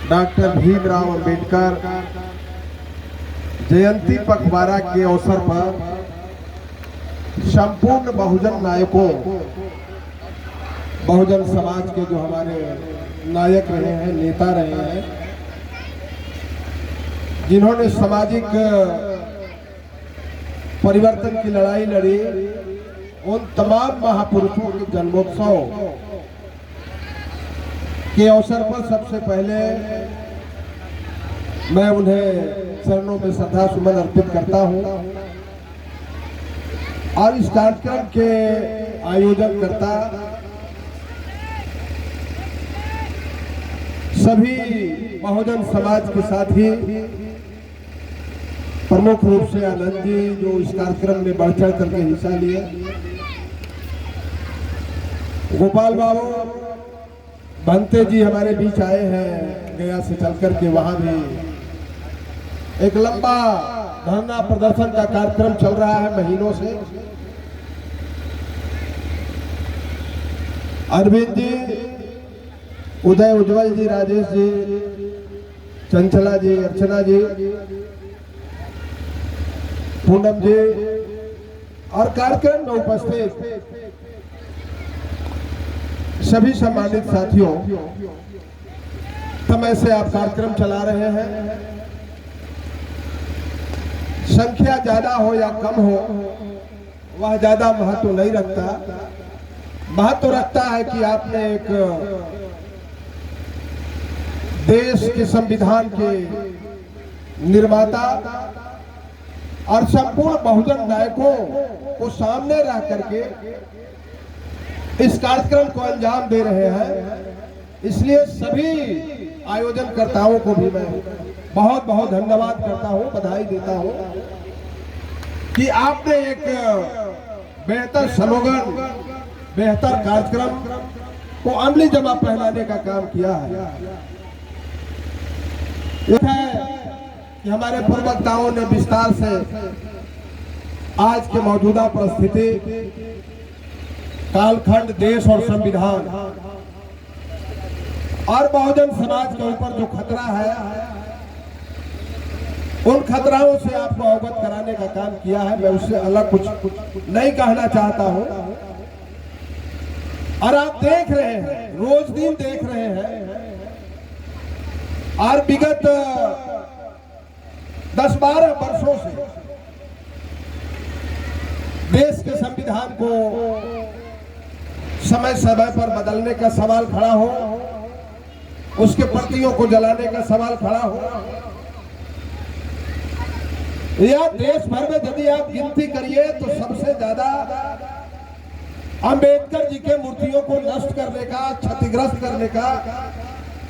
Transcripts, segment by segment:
Doctor Bhimrao Ambedkar Jayanti पखवाड़ा के अवसर पर संपूर्ण बहुजन नायकों, बहुजन समाज के जो हमारे नायक रहे हैं, नेता रहे हैं, जिन्होंने सामाजिक परिवर्तन की लड़ाई लड़ी, उन तमाम महापुरुषों के जन्मोत्सव के अवसर पर सबसे पहले मैं उन्हें चरणों में श्रद्धा सुमन अर्पित करता हूं और इस कार्यक्रम के आयोजन करता सभी बहुजन समाज के साथ ही प्रमुख रूप से आनंद जी जो इस कार्यक्रम में बढ़ चढ़ करके हिस्सा लिए, गोपाल बाबू भंते जी हमारे बीच आए हैं गया से चल करके, वहां भी एक लंबा धरना प्रदर्शन का कार्यक्रम चल रहा है महीनों से। अरविंद जी, उदय उज्जवल जी, राजेश जी, चंचला जी, अर्चना जी, पूनम जी और कार्यक्रम में उपस्थित सभी सम्मानित साथियों, समय से आप कार्यक्रम चला रहे हैं। संख्या ज्यादा हो या कम हो वह ज्यादा महत्व नहीं रखता। महत्व रखता है कि आपने एक देश के संविधान के निर्माता और संपूर्ण बहुजन नायकों को सामने रह करके इस कार्यक्रम को अंजाम दे रहे हैं। इसलिए सभी आयोजनकर्ताओं को भी मैं बहुत बहुत धन्यवाद करता हूं, बधाई देता हूं कि आपने एक बेहतर स्लोगन, बेहतर कार्यक्रम को अमली जमा पहनाने का काम किया है। यह है कि हमारे पूर्व वक्ताओं ने विस्तार से आज के मौजूदा परिस्थिति, कालखंड, देश और संविधान और बहुजन समाज के ऊपर जो खतरा है, उन खतराओं से आपको अवगत कराने का काम किया है। मैं उससे अलग कुछ नहीं कहना चाहता हूं। और आप देख रहे हैं, रोज दिन देख रहे हैं, और विगत 10-12 वर्षों से देश के संविधान को समय समय पर बदलने का सवाल खड़ा हो, उसके प्रतियों को जलाने का सवाल खड़ा हो, या देश भर में यदि आप गिनती करिए तो सबसे ज्यादा अंबेडकर जी के मूर्तियों को नष्ट करने का, क्षतिग्रस्त करने का,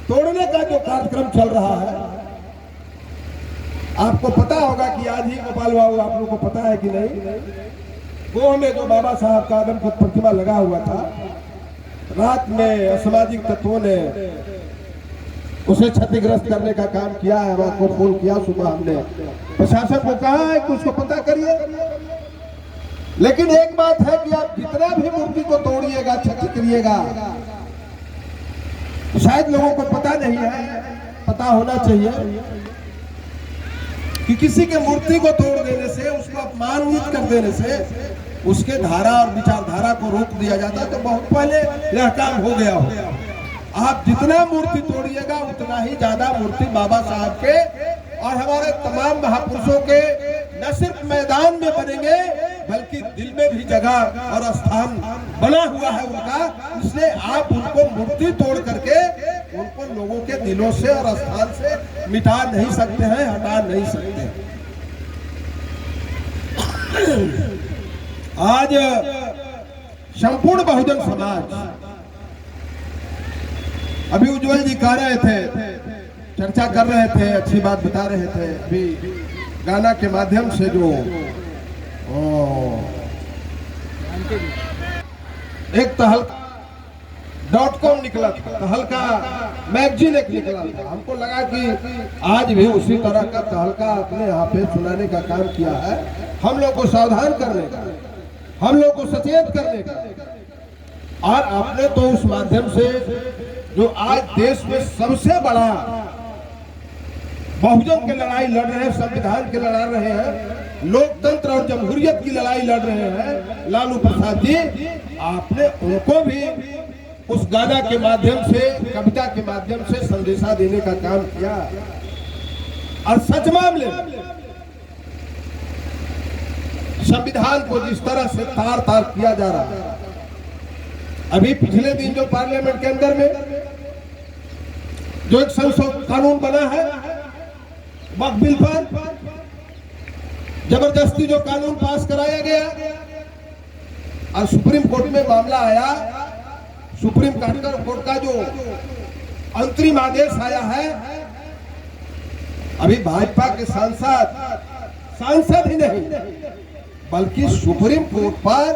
तोड़ने का जो कार्यक्रम चल रहा है। आपको पता होगा कि आज ही गोपाल बाबू, आप लोगों को पता है कि नहीं, वो में जो बाबा साहब का आदम को प्रतिमा लगा हुआ था, रात में असामाजिक तत्वों ने उसे क्षतिग्रस्त करने का काम किया है, रात को फोन किया। सुबह हमने प्रशासन को कहा है कि उसको पता करिए। लेकिन एक बात है कि आप जितना भी मूर्ति को तोड़िएगा, क्षति करिएगा, शायद लोगों को पता नहीं है। पता होना चाहिए कि किसी के मूर्ति को तोड़ देने से, उसको अपमानित कर देने से उसके धारा और विचारधारा को रोक दिया जाता है, तो बहुत पहले यह काम हो गया हो। आप जितना मूर्ति तोड़िएगा उतना ही ज्यादा मूर्ति बाबा साहब के और हमारे तमाम महापुरुषों के न सिर्फ मैदान में बनेंगे, बल्कि दिल में भी जगह और स्थान बना हुआ है उनका। इसलिए आप उनको मूर्ति तोड़ करके उनको लोगों के दिलों से और स्थान से मिटा नहीं सकते हैं, हटा नहीं सकते। आज संपूर्ण बहुजन समाज, अभी उज्जवल जी कह रहे थे, चर्चा कर रहे थे, अच्छी बात बता रहे थे, अभी गाना के माध्यम से जो एक तहलका.com निकला था, तहलका मैगजीन एक निकला था। हमको लगा कि आज भी उसी तरह का तहलका अपने यहाँ पे सुनाने का काम किया है, हम लोग को सावधान करने का, हम लोग को सचेत करने का। और आपने तो उस माध्यम से जो आज देश में सबसे बड़ा बहुजन की लड़ाई लड़ रहे हैं, संविधान की लड़ा रहे हैं, लोकतंत्र और जमहूरियत की लड़ाई लड़ रहे हैं लालू प्रसाद जी, आपने उनको भी उस गाना के माध्यम से, कविता के माध्यम से संदेशा देने का काम किया। और सच मामले संविधान को जिस तरह से तार तार किया जा रहा है, अभी पिछले दिन जो पार्लियामेंट के अंदर में जो एक संशोधन कानून बना है वक्फ बिल पर, जबरदस्ती जो कानून पास कराया गया और सुप्रीम कोर्ट में मामला आया, सुप्रीम कोर्ट का जो अंतरिम आदेश आया है, अभी भाजपा के सांसद ही नहीं बल्कि सुप्रीम कोर्ट पर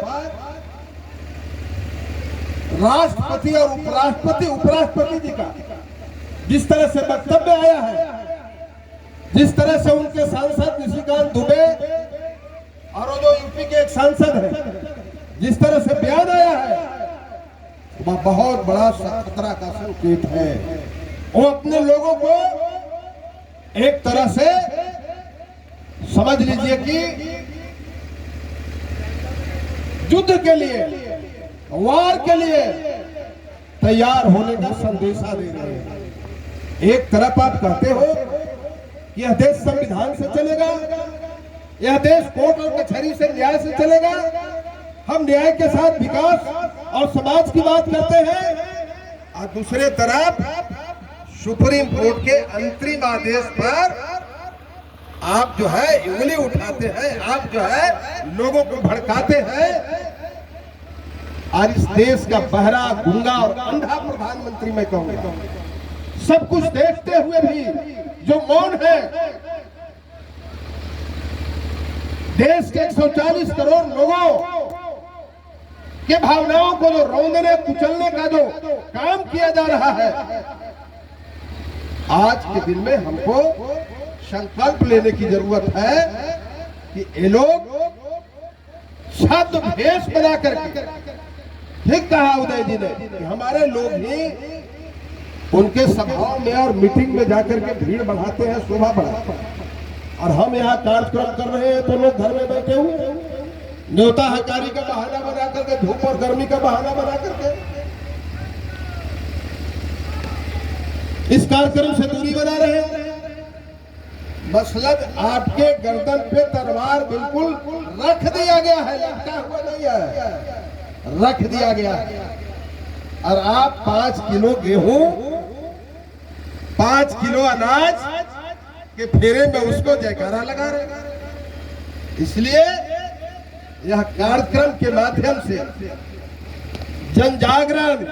राष्ट्रपति और उपराष्ट्रपति जी का जिस तरह से वक्तव्य आया है, जिस तरह से उनके सांसद निशिकांत दुबे और वो जो यूपी के एक सांसद है जिस तरह से बयान आया है, वह बहुत बड़ा खतरा का संकेत है। वो अपने लोगों को एक तरह से समझ लीजिए कि युद्ध के लिए, वार के लिए तैयार होने का संदेशा दे रहे हैं। एक तरफ आप कहते हो यह देश संविधान से चलेगा, यह देश कोर्ट और कचहरी से, न्याय से चलेगा, हम न्याय के साथ विकास और समाज की बात करते हैं, और दूसरे तरफ सुप्रीम कोर्ट के अंतरिम आदेश पर आप जो है उंगली उठाते हैं, आप जो है लोगों को भड़काते हैं। और इस देश का बहरा, गूंगा और अंधा प्रधानमंत्री मैं कहूंगा, सब कुछ देखते हुए भी जो मौन है, देश के 140 करोड़ लोगों के भावनाओं को जो रौंदने कुचलने का जो काम किया जा रहा है, आज के दिन में हमको संकल्प लेने की जरूरत है कि ये लोग छद्म भेष बना करके, ठीक कहा उदय जी ने कि हमारे लोग ही उनके सभाओं में और मीटिंग में जाकर के भीड़ बढ़ाते हैं, शोभा बढ़ाते हैं, और हम यहाँ कार्यक्रम कर रहे हैं तो लोग घर में बैठे हुए न्योता हकारी का बहाना बना करके, धूप और गर्मी का बहाना बना करके इस कार्यक्रम से दूरी बना रहे हैं। मसलन आपके गर्दन पे तलवार बिल्कुल रख दिया गया है, लटका हुआ नहीं है, रख दिया गया है, और आप 5 किलो गेहूं, 5 किलो अनाज के फेरे में उसको जयकारा लगा रहे। इसलिए यह कार्यक्रम के माध्यम से जन जागरण,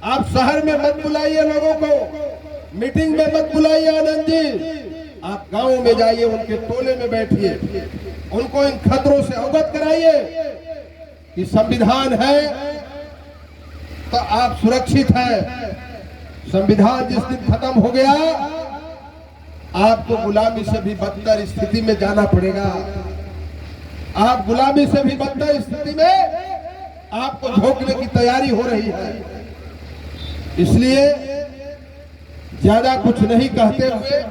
आप शहर में मत बुलाइए लोगों को, मीटिंग में मत बुलाइए आनंद जी, आप गांव में जाइए, उनके टोले में बैठिए, उनको इन खतरों से अवगत कराइए कि संविधान है तो आप सुरक्षित हैं। संविधान जिस दिन खत्म हो गया, आपको गुलामी से भी बदतर स्थिति में जाना पड़ेगा। आप गुलामी से भी बदतर स्थिति में आपको झोंकने की तैयारी हो रही है। इसलिए ज्यादा कुछ नहीं कहते हुए,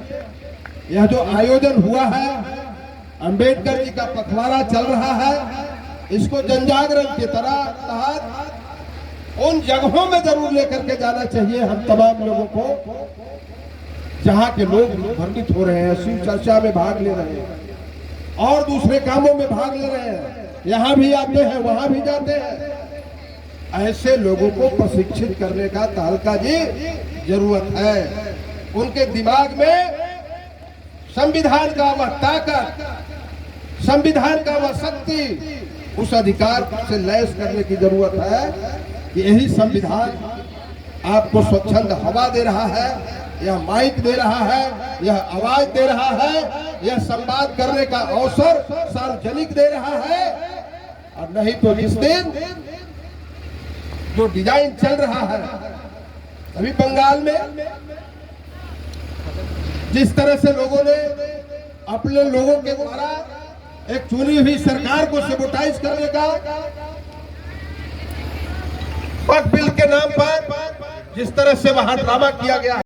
यह जो आयोजन हुआ है, अंबेडकर जी का पखवाड़ा चल रहा है, इसको जनजागरण की तरह तहत उन जगहों में जरूर लेकर के जाना चाहिए हम तमाम लोगों को जहां के लोग भ्रमित हो रहे हैं, शिव चर्चा में भाग ले रहे हैं और दूसरे कामों में भाग ले रहे हैं, यहाँ भी आते हैं, वहां भी जाते हैं। ऐसे लोगों को प्रशिक्षित करने का तहलका जी जरूरत है। उनके दिमाग में संविधान का वह ताकत, संविधान का वह शक्ति, उस अधिकार से लैस करने की जरूरत है कि यही संविधान आपको स्वच्छंद हवा दे रहा है, यह माइक दे रहा है, यह आवाज दे रहा है, यह संवाद करने का अवसर सार्वजनिक दे रहा है। और नहीं तो जिस दिन जो डिजाइन चल रहा है अभी बंगाल में, जिस तरह से लोगों ने अपने लोगों के द्वारा एक चुनी हुई सरकार को सैबोटाइज करने का, वक्फ बिल के नाम पर जिस तरह से वहां ड्रामा किया गया।